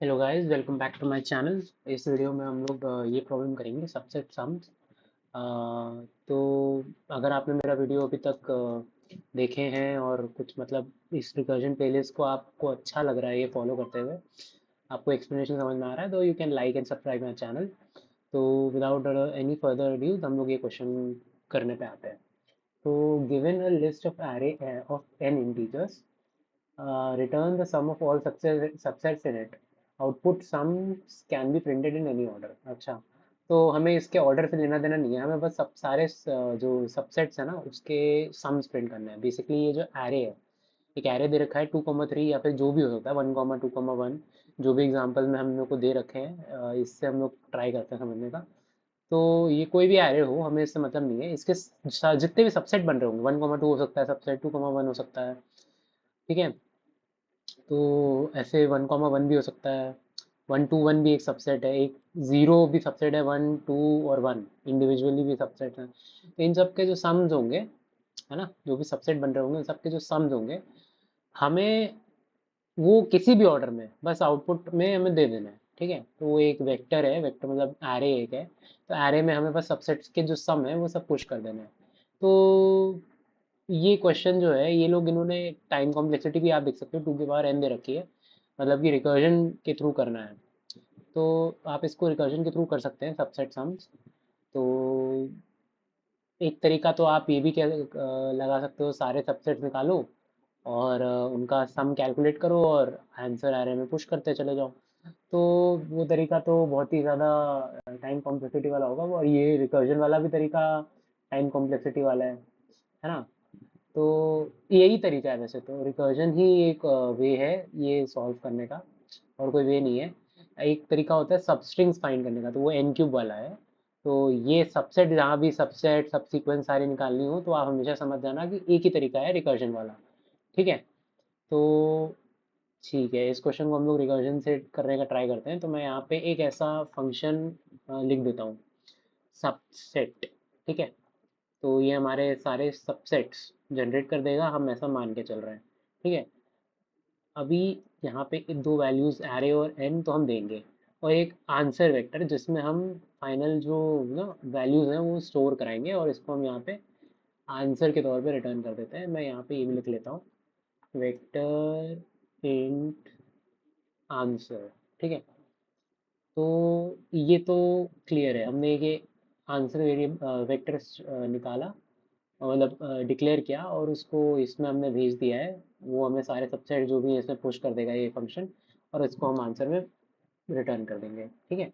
Hello guys, welcome back to my channel. इस video में हम लोग ये प्रॉब्लम करेंगे, सबसेट सम्स। तो अगर आपने मेरा वीडियो अभी तक देखे हैं और कुछ मतलब इस रिकर्जन प्लेलिस्ट को आपको अच्छा लग रहा है ये फॉलो करते हुए, आपको एक्सप्लेनेशन समझ में आ रहा है, तो you can like and subscribe my channel. तो विदाउट एनी फर्दर ड्यू हम लोग ये क्वेश्चन करने पे आते हैं। तो given a list of array of n integers, return the sum of all subsets in it. Output sums can be printed in any order. अच्छा, तो हमें इसके ऑर्डर से लेना देना नहीं है, हमें बस सब सारे जो सबसेट्स है ना उसके सम्स प्रिंट करने हैं। बेसिकली ये जो एरे है, एक एरे दे रखा है 2,3 या फिर जो भी हो सकता है 1,2,1, जो भी एग्जांपल में हम लोग को दे रखे हैं, इससे हम लोग ट्राई करते हैं समझने का। तो ये कोई भी एरे हो, हमें इससे मतलब नहीं है, इसके जितने भी सबसेट बन रहे होंगे, 1,2 हो सकता है सबसेट, 2,1 हो सकता है, ठीक है। तो ऐसे 1,1 भी हो सकता है, 1,2,1 भी एक सबसेट है, एक ज़ीरो भी सबसेट है, 1,2 और 1 इंडिविजुअली भी सबसेट हैं। तो इन सब के जो सम्स होंगे, है ना, जो भी सबसेट बन रहे होंगे, इन सब के जो सम्स होंगे, हमें वो किसी भी ऑर्डर में बस आउटपुट में हमें दे देना है, ठीक है। तो वो एक वेक्टर है, वेक्टर मतलब एरे एक है, तो एरे में हमें बस सबसेट्स के जो सम है वो सब पुश कर देना है। तो ये क्वेश्चन जो है, ये लोग इन्होंने टाइम कॉम्प्लेक्सिटी भी आप देख सकते हो 2 की पावर n दे रखी है, मतलब कि रिकर्जन के थ्रू करना है। तो आप इसको रिकर्जन के थ्रू कर सकते हैं सबसेट सम्स। तो एक तरीका तो आप ये भी लगा सकते हो, सारे सबसेट्स निकालो और उनका सम कैलकुलेट करो और आंसर एरे में पुश करते चले जाओ। तो वो तरीका तो बहुत ही ज़्यादा टाइम कॉम्प्लेक्सिटी वाला होगा, और ये रिकर्जन वाला भी तरीका टाइम कॉम्प्लेक्सिटी वाला है ना। तो यही तरीका है, वैसे तो रिकर्जन ही एक वे है ये सॉल्व करने का, और कोई वे नहीं है। एक तरीका होता है सब स्ट्रिंग्स फाइंड करने का, तो वो एन क्यूब वाला है। तो ये सबसेट, जहाँ भी सबसेट सब सीक्वेंस सारी निकालनी हो, तो आप हमेशा समझ जाना कि एक ही तरीका है रिकर्जन वाला, ठीक है। तो ठीक है, इस क्वेश्चन को हम लोग रिकर्जन से करने का ट्राई करते हैं। तो मैं यहाँ पे एक ऐसा फंक्शन लिख देता हूँ, सबसेट, ठीक है। तो ये हमारे सारे सबसेट्स जनरेट कर देगा, हम ऐसा मान के चल रहे हैं, ठीक है। अभी यहाँ पे दो वैल्यूज एरे और एन तो हम देंगे, और एक आंसर वेक्टर जिसमें हम फाइनल जो ना वैल्यूज हैं वो स्टोर कराएंगे, और इसको हम यहाँ पे आंसर के तौर पे रिटर्न कर देते हैं। मैं यहाँ पे ये भी लिख लेता हूँ, वेक्टर इंट आंसर, ठीक है। तो ये तो क्लियर है, हमने ये आंसर वेरिएबल वेक्टर निकाला, मतलब डिक्लेयर किया, और उसको इसमें हमने भेज दिया है। वो हमें सारे सबसेट जो भी है इसमें पुश कर देगा ये फंक्शन, और इसको हम आंसर में रिटर्न कर देंगे, ठीक है।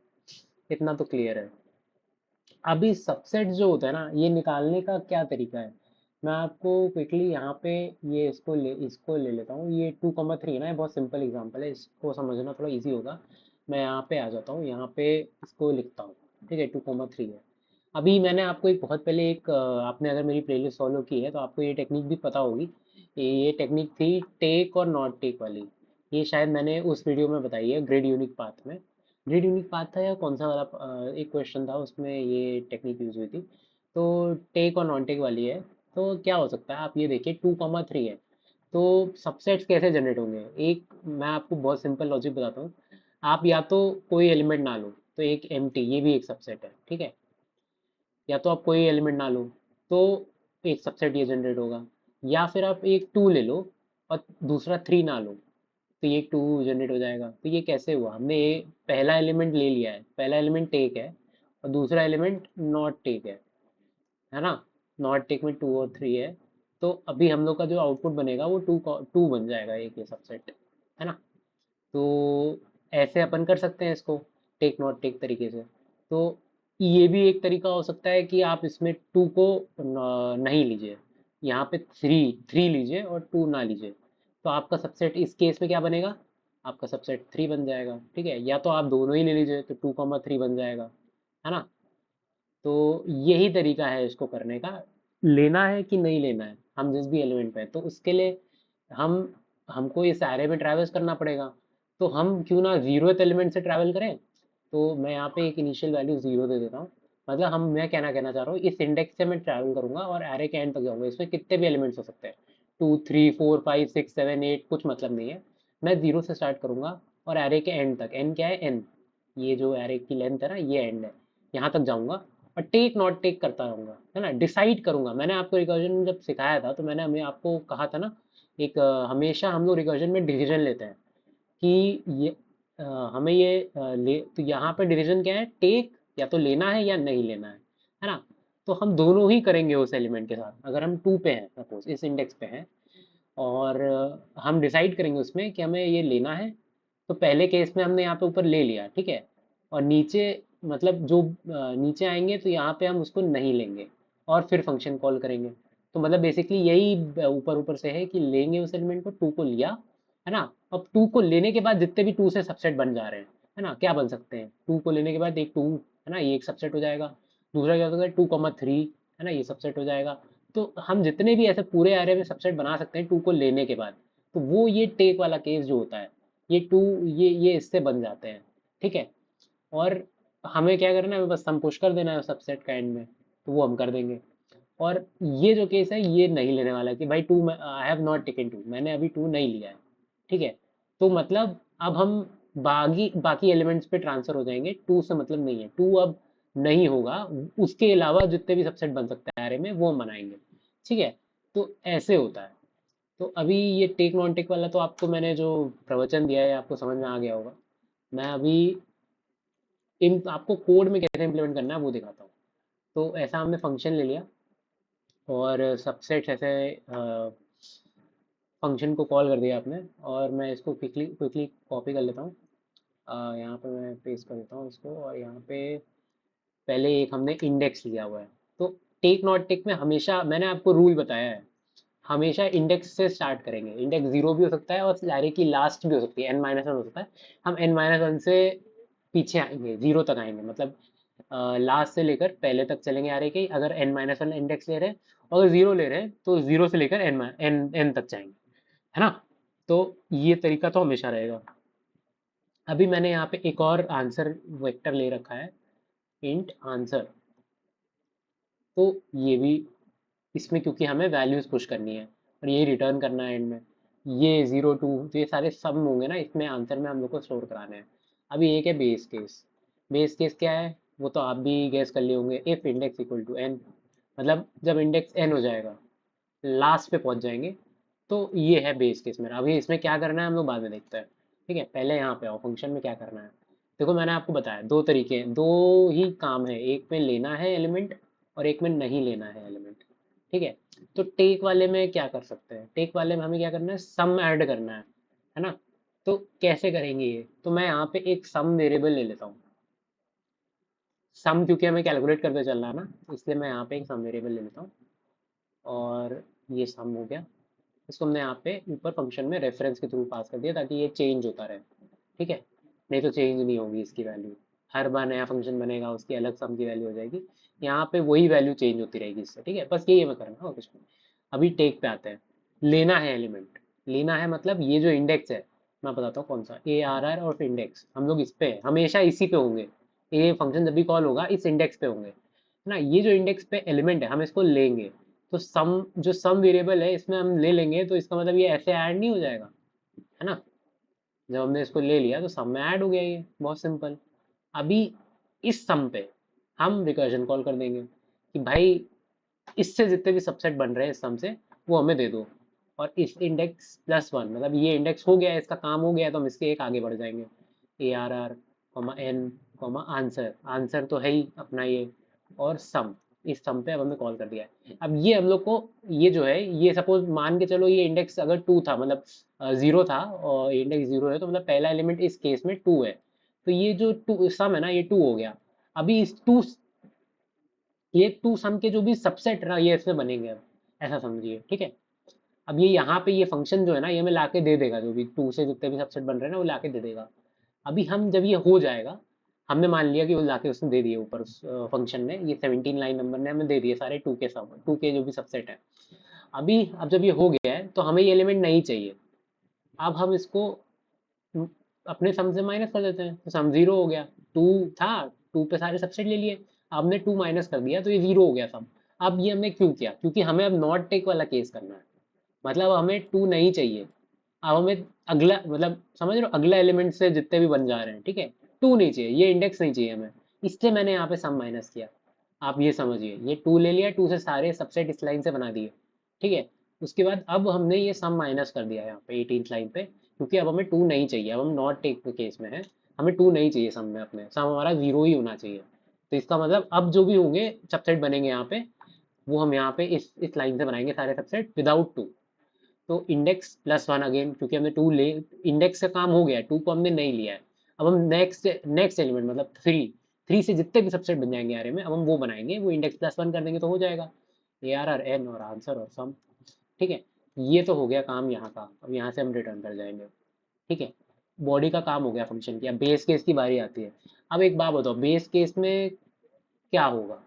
इतना तो क्लियर है। अभी सबसेट जो होता है ना, ये निकालने का क्या तरीका है, मैं आपको क्विकली यहाँ पे ये इसको ले लेता हूँ। ये 2,3 है ना, ये बहुत सिंपल एग्जांपल है, इसको समझना थोड़ा इजी होगा। मैं यहाँ पे आ जाता हूँ, यहाँ पे इसको लिखता हूँ, ठीक है। 2,3 है। अभी मैंने आपको एक बहुत पहले एक आपने अगर मेरी प्लेलिस्ट फॉलो की है तो आपको ये टेक्निक भी पता होगी। ये टेक्निक थी टेक और नॉट टेक वाली। ये शायद मैंने उस वीडियो में बताई है, ग्रिड यूनिक पाथ में। ग्रिड यूनिक पाथ था या कौन सा वाला एक क्वेश्चन था, उसमें ये टेक्निक यूज हुई थी। तो टेक और नॉन टेक वाली है। तो क्या हो सकता है, आप ये देखिए 2,3 है। तो सबसेट्स कैसे जनरेट होंगे, एक मैं आपको बहुत सिंपल लॉजिक बताता हूँ। आप या तो कोई एलिमेंट ना लो, तो एक एम्प्टी, ये भी एक सबसेट है, ठीक है। या तो आप कोई एलिमेंट ना लो, तो एक सबसेट ये जनरेट होगा। या फिर आप एक टू ले लो और दूसरा थ्री ना लो, तो ये टू जनरेट हो जाएगा। तो ये कैसे हुआ, हमने ये पहला एलिमेंट ले लिया है, पहला एलिमेंट टेक है और दूसरा एलिमेंट नॉट टेक है ना। नॉट टेक में टू और थ्री है। तो अभी हम लोग का जो आउटपुट बनेगा वो टू टू बन जाएगा, एक ये सबसेट, है ना। तो ऐसे अपन कर सकते हैं इसको, टेक नॉट टेक तरीके से। तो ये भी एक तरीका हो सकता है कि आप इसमें टू को नहीं लीजिए, यहाँ पे थ्री थ्री लीजिए और टू ना लीजिए। तो आपका सबसेट इस केस में क्या बनेगा, आपका सबसेट थ्री बन जाएगा, ठीक है। या तो आप दोनों ही ले लीजिए, तो 2,3 बन जाएगा, है ना। तो यही तरीका है इसको करने का। लेना है कि नहीं लेना है हम जिस भी एलिमेंट पे, तो उसके लिए हम हमको इस एरे में ट्रैवल्स करना पड़ेगा। तो हम क्यों ना जीरोथ एलिमेंट से ट्रैवल करें। तो मैं यहाँ पे एक इनिशियल वैल्यू जीरो दे देता हूँ। मतलब हम मैं कहना चाह रहा हूँ, इस इंडेक्स से मैं ट्रैवल करूंगा और एरे के एंड तक जाऊंगा, इसमें कितने भी एलिमेंट्स हो सकते हैं, 2 3 4 5 6 7 8, कुछ मतलब नहीं है। मैं जीरो से स्टार्ट करूंगा और एरे के एंड तक, एन क्या है, एन, ये जो एरे की लेंथ है ना, ये एंड है, यहाँ तक जाऊंगा और टेक नॉट टेक करता रहूंगा, है ना, डिसाइड करूंगा। मैंने आपको रिकर्जन में जब सिखाया था तो मैंने हमें आपको कहा था ना, एक हमेशा हम लोग रिकर्जन में डिसीजन लेते हैं कि ये अ, हमें ये ले, तो यहाँ पे डिसीजन क्या है, टेक, या तो लेना है या नहीं लेना है ना। तो हम दोनों ही करेंगे उस एलिमेंट के साथ। अगर हम 2 पे हैं, सपोज इस इंडेक्स पे हैं, और हम डिसाइड करेंगे उसमें कि हमें ये लेना है, तो पहले केस में हमने यहाँ पे ऊपर ले लिया, ठीक है, और नीचे मतलब जो नीचे आएंगे तो यहाँ पे हम उसको नहीं लेंगे और फिर फंक्शन कॉल करेंगे। तो मतलब बेसिकली यही ऊपर ऊपर से है कि लेंगे उस एलिमेंट को, 2 को लिया, है ना। अब 2 को लेने के बाद जितने भी 2 से सबसेट बन जा रहे हैं, है ना, क्या बन सकते हैं, 2 को लेने के बाद एक 2, है ना, ये एक सबसेट हो जाएगा। दूसरा क्या होता है, 2,3, है ना, ये सबसेट हो जाएगा। तो हम जितने भी ऐसे पूरे एरे में सबसेट बना सकते हैं 2 को लेने के बाद, तो वो ये टेक वाला केस जो होता है, ये 2, ये इससे बन जाते हैं, ठीक है। और हमें क्या करना है, बस हम पुश कर देना है सबसेट का एंड में, तो वो हम कर देंगे। और ये जो केस है ये नहीं लेने वाला है कि भाई 2, आई हैव नॉट टेकन 2, मैंने अभी 2 नहीं लिया है, ठीक है। तो मतलब अब हम बाकी बाकी एलिमेंट्स पे ट्रांसफर हो जाएंगे, 2 से मतलब नहीं है, 2 अब नहीं होगा, उसके अलावा जितने भी सबसेट बन सकते हैं एरे में वो हम बनाएंगे, ठीक है। तो ऐसे होता है। तो अभी ये टेक नॉन टेक वाला तो आपको मैंने जो प्रवचन दिया है आपको समझ में आ गया होगा। मैं अभी इन आपको कोड में कैसे इम्प्लीमेंट करना है वो दिखाता हूँ। तो ऐसा हमने फंक्शन ले लिया और सबसेट ऐसे फंक्शन को कॉल कर दिया आपने, और मैं इसको क्विकली क्विकली कॉपी कर लेता हूँ। यहाँ पे मैं पेस्ट कर देता हूँ इसको, और यहाँ पे पहले एक हमने इंडेक्स लिया हुआ है। तो टेक नॉट टेक में हमेशा मैंने आपको रूल बताया है, हमेशा इंडेक्स से स्टार्ट करेंगे। इंडेक्स 0 भी हो सकता है और सारे की लास्ट भी हो सकती है, n-1 हो सकता है। हम n-1 से पीछे आएंगे, 0 तक आएंगे, मतलब लास्ट से लेकर पहले तक चलेंगे आ रहे कि अगर n-1 इंडेक्स ले रहे हैं, और अगर 0 ले रहे हैं तो 0 से लेकर n तक जाएंगे, है ना। तो ये तरीका तो हमेशा रहेगा। अभी मैंने यहाँ पे एक और आंसर वेक्टर ले रखा है, इंट आंसर। तो ये भी, इसमें क्योंकि हमें वैल्यूज पुश करनी है और ये रिटर्न करना है एंड में, ये 0 2, तो ये सारे सम होंगे ना इसमें, आंसर में हम लोग को स्टोर कराने हैं। अभी एक है बेस केस। बेस केस क्या है वो तो आप भी गैस कर लिए होंगे, if index equal to n, मतलब जब इंडेक्स एन हो जाएगा, लास्ट पे पहुंच जाएंगे, तो ये है बेस केस मेरा। अभी इसमें क्या करना है हम लोग बाद में देखते हैं, ठीक है। पहले यहाँ पे आओ, फंक्शन में क्या करना है। देखो मैंने आपको बताया दो तरीके हैं, दो ही काम है, एक में लेना है एलिमेंट और एक में नहीं लेना है एलिमेंट, ठीक है। तो टेक वाले में क्या कर सकते हैं, टेक वाले में हमें क्या करना है, सम ऐड करना है ना। तो कैसे करेंगे ये, तो मैं यहाँ पे एक सम वेरिएबल ले लेता हूँ। सम क्योंकि हमें कैलकुलेट करते चलना है ना, इसलिए मैं यहाँ पे एक सम वेरिएबल ले लेता हूँ। और ये सम हो गया, इसको हमने यहाँ पे ऊपर फंक्शन में रेफरेंस के थ्रू पास कर दिया ताकि ये चेंज होता रहे, ठीक है। नहीं तो चेंज नहीं होगी इसकी वैल्यू, हर बार नया फंक्शन बनेगा उसकी अलग सम की वैल्यू हो जाएगी, यहाँ पे वही वैल्यू चेंज होती रहेगी इससे, ठीक है। बस यही हमें करना और कुछ नहीं। अभी टेक पे आते हैं। लेना है एलिमेंट, लेना है मतलब ये जो इंडेक्स है, मैं बताता हूँ कौन सा, ARR और इंडेक्स, हम लोग इस पे हैं, हमेशा इसी पे होंगे। ये फंक्शन जब भी कॉल होगा इस इंडेक्स पे होंगे, है ना। ये जो इंडेक्स पे एलिमेंट है हम इसको लेंगे, तो सम, जो सम वेरिएबल है इसमें हम ले लेंगे, तो इसका मतलब ये ऐसे ऐड नहीं हो जाएगा, है ना। जब हमने इसको ले लिया तो सम में ऐड हो गया, ये बहुत सिंपल। अभी इस सम पे हम रिकर्जन कॉल कर देंगे कि भाई इससे जितने भी सबसेट बन रहे हैं इस सम से वो हमें दे दो, और इस इंडेक्स +1, मतलब ये इंडेक्स हो गया है, इसका काम हो गया है, तो हम इसके एक आगे बढ़ जाएंगे, ARR, n, आंसर, आंसर तो है ही अपना ये, और सम, इस सम पे अब हमने कॉल कर दिया है। अब ये हम लोग को, ये जो है, ये सपोज मान के चलो ये इंडेक्स अगर 2 था, मतलब 0 था और इंडेक्स 0 है, तो मतलब पहला एलिमेंट इस केस में 2 है, तो ये जो 2 सम है ना ये 2 हो गया। अभी इस 2, ये 2 सम के जो भी सबसेट है ना ये इसमें बनेंगे अब, ऐसा समझिए, ठीक है। अब ये यहाँ पे ये फंक्शन जो है ना ये हमें लाके दे देगा, जो भी 2 से जितने भी सबसेट बन रहे हैं ना वो लाके दे देगा। अभी हम जब ये हो जाएगा, हमने मान लिया कि वो लाके उसने दे दिए ऊपर उस फंक्शन ने, ये 17 लाइन नंबर ने हमें दे दिए सारे 2 के सब, 2 के जो भी सबसेट है। अभी अब जब ये हो गया है तो हमें ये एलिमेंट नहीं चाहिए। अब हम इसको अपने सम से माइनस कर देते हैं, तो सम 0 हो गया। 2 था, 2 पे सारे सबसेट ले लिए, आपने 2 माइनस कर दिया तो ये 0 हो गया सम। अब ये हमने क्यों किया, क्योंकि हमें अब नॉट टेक वाला केस करना है, मतलब हमें 2 नहीं चाहिए। अब हमें अगला मतलब समझ रहे हो, अगला एलिमेंट से जितने भी बन जा रहे हैं, ठीक है, टू नहीं चाहिए, ये इंडेक्स नहीं चाहिए हमें, इसलिए मैंने यहाँ पे सम माइनस किया। आप ये समझिए, ये टू ले लिया, टू से सारे सबसेट इस लाइन से बना दिए, ठीक है। उसके बाद अब हमने ये सम माइनस कर दिया यहाँ पे 18th लाइन पे, क्योंकि अब हमें टू नहीं चाहिए, अब हम नॉट टेक केस में है, हमें टू नहीं चाहिए सम में, अपने सम हमारा जीरो ही होना चाहिए। तो इसका मतलब अब जो भी होंगे सबसेट बनेंगे यहाँ पे, वो हम यहाँ पे इस लाइन से बनाएंगे सारे सबसेट विदाउट टू। तो इंडेक्स प्लस वन अगेन, क्योंकि हमने टू ले, इंडेक्स का काम हो गया, टू को हमने नहीं लिया है। अब हम नेक्स्ट एलिमेंट मतलब थ्री, थ्री से जितने भी सबसेट बन जाएंगे आरे में, अब हम वो बनाएंगे, वो इंडेक्स प्लस वन कर देंगे तो हो जाएगा ए आर आर एन और आंसर और सम, ठीक है। ये तो हो गया काम यहाँ का, अब यहाँ से हम रिटर्न कर जाएंगे, ठीक है। बॉडी का काम हो गया फंक्शन की, अब बेस केस की बारी आती है। अब एक बात बताओ, बेस केस में क्या होगा,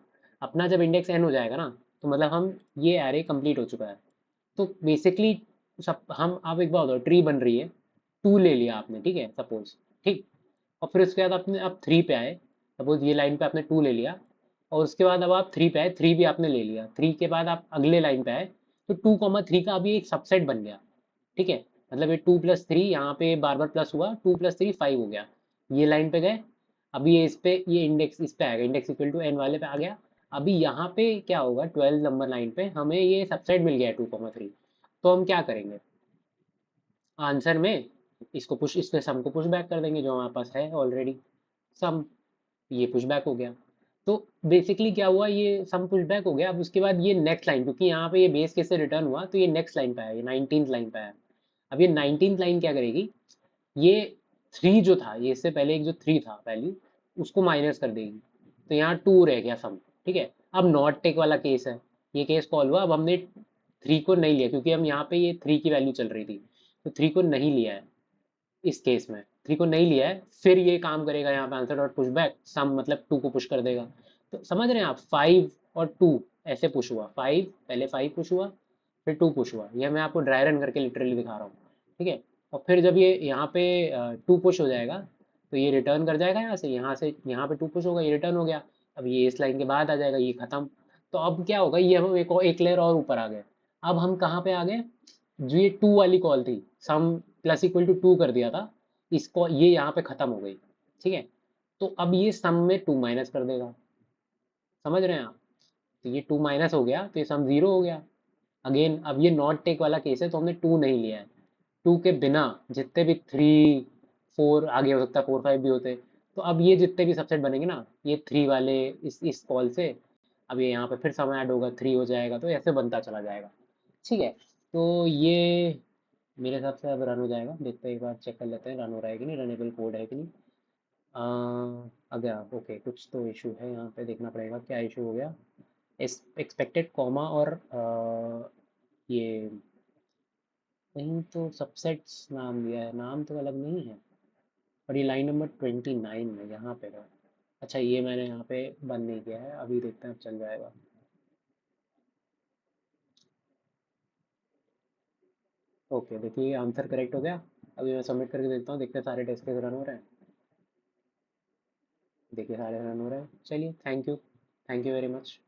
अपना जब इंडेक्स एन हो जाएगा ना, तो मतलब हम, ये एरे कंप्लीट हो चुका है। तो बेसिकली सब हम, आप एक बार बताओ, ट्री बन रही है, टू ले लिया आपने, ठीक है, सपोज, ठीक। और फिर उसके बाद आपने अब थ्री पे आए, सपोज ये लाइन पे आपने टू ले लिया, और उसके बाद अब आप थ्री पे आए, थ्री भी आपने ले लिया, थ्री के बाद आप अगले लाइन पे आए, तो टू कॉमा थ्री का अभी एक सबसेट बन गया, ठीक है। मतलब ये टू प्लस थ्री यहाँ पे बार बार प्लस हुआ, टू प्लस थ्री फाइव हो गया, ये लाइन पे गए, अभी ये इस पे, ये इंडेक्स इस पे आएगा, इंडेक्स इक्वल टू एन वाले पे आ गया। अभी यहाँ पे क्या होगा, 12 नंबर लाइन पे हमें ये सबसेट मिल गया है 2,3। तो हम क्या करेंगे, आंसर में इसको पुश, इसके सम को पुश बैक कर देंगे जो हमारे पास है ऑलरेडी, सम, ये पुश बैक हो गया। तो बेसिकली क्या हुआ, ये सम पुश बैक हो गया। अब उसके बाद ये नेक्स्ट लाइन, क्योंकि यहाँ पे ये बेस केस से रिटर्न हुआ, तो ये नेक्स्ट लाइन पे आया, ये 19th लाइन पे आया। अब ये 19th लाइन क्या करेगी, ये थ्री जो था, ये इससे पहले एक जो थ्री था वैल्यू, उसको माइनस कर देगी, तो यहाँ टू रह गया सम, ठीक है। अब नॉट टेक वाला केस है, ये केस कॉल हुआ, अब हमने थ्री को नहीं लिया, क्योंकि हम यहाँ पे ये थ्री की वैल्यू चल रही थी, तो थ्री को नहीं लिया है, इस केस में थ्री को नहीं लिया है, फिर ये काम करेगा यहाँ पे answer dot push back sum, मतलब टू को पुश कर देगा। तो समझ रहे हैं आप, फाइव और टू ऐसे पुश हुआ, फाइव पहले फाइव पुश हुआ, फिर टू पुश हुआ, ये मैं आपको ड्राई रन करके लिटरली दिखा रहा हूँ, ठीक है। और फिर जब ये यहाँ पे टू पुश हो जाएगा, तो ये रिटर्न कर जाएगा यहाँ से यहाँ पे टू पुश होगा, ये रिटर्न हो गया। अब ये इस लाइन के बाद आ जाएगा, ये खत्म। तो अब क्या होगा, ये हम एक लेयर और ऊपर आ गए। अब हम कहाँ पे आ गए, जो ये टू वाली कॉल थी, सम प्लस इक्वल टू टू कर दिया था, इसको ये यहाँ पे खत्म हो गई, ठीक है। तो अब ये सम में टू माइनस कर देगा, समझ रहे हैं आप। तो ये टू माइनस हो गया, तो ये सम जीरो हो गया। अगेन अब ये नॉट टेक वाला केस है, तो हमने टू नहीं लिया है, टू के बिना जितने भी थ्री, फोर, आगे हो सकता है फोर फाइव भी होते। तो अब ये जितने भी सबसेट बनेंगे ना, ये थ्री वाले इस कॉल से, अब ये यहाँ पे फिर सम ऐड होगा, थ्री हो जाएगा, तो ऐसे बनता चला जाएगा, ठीक है। तो ये मेरे हिसाब से अब रन हो जाएगा, देखते हैं, एक बार चेक कर लेते हैं रन हो रहा है कि नहीं, रनेबल कोड है कि नहीं। अगर ओके, कुछ तो इशू है यहाँ पे, देखना पड़ेगा क्या इशू हो गया। एक्सपेक्टेड कॉमा और ये कहीं तो सबसेट्स नाम दिया है, नाम तो अलग नहीं है, और ये लाइन नंबर 29 में यहाँ पे है। अच्छा, ये मैंने यहाँ पे बंद नहीं किया है, अभी देखते हैं अब चल जाएगा। ओके, देखिए आंसर करेक्ट हो गया। अभी मैं सबमिट करके देखता हूँ, देखते हैं सारे टेस्ट केस रन हो रहे हैं। देखिए सारे रन हो रहे हैं, चलिए, thank you, thank you very much.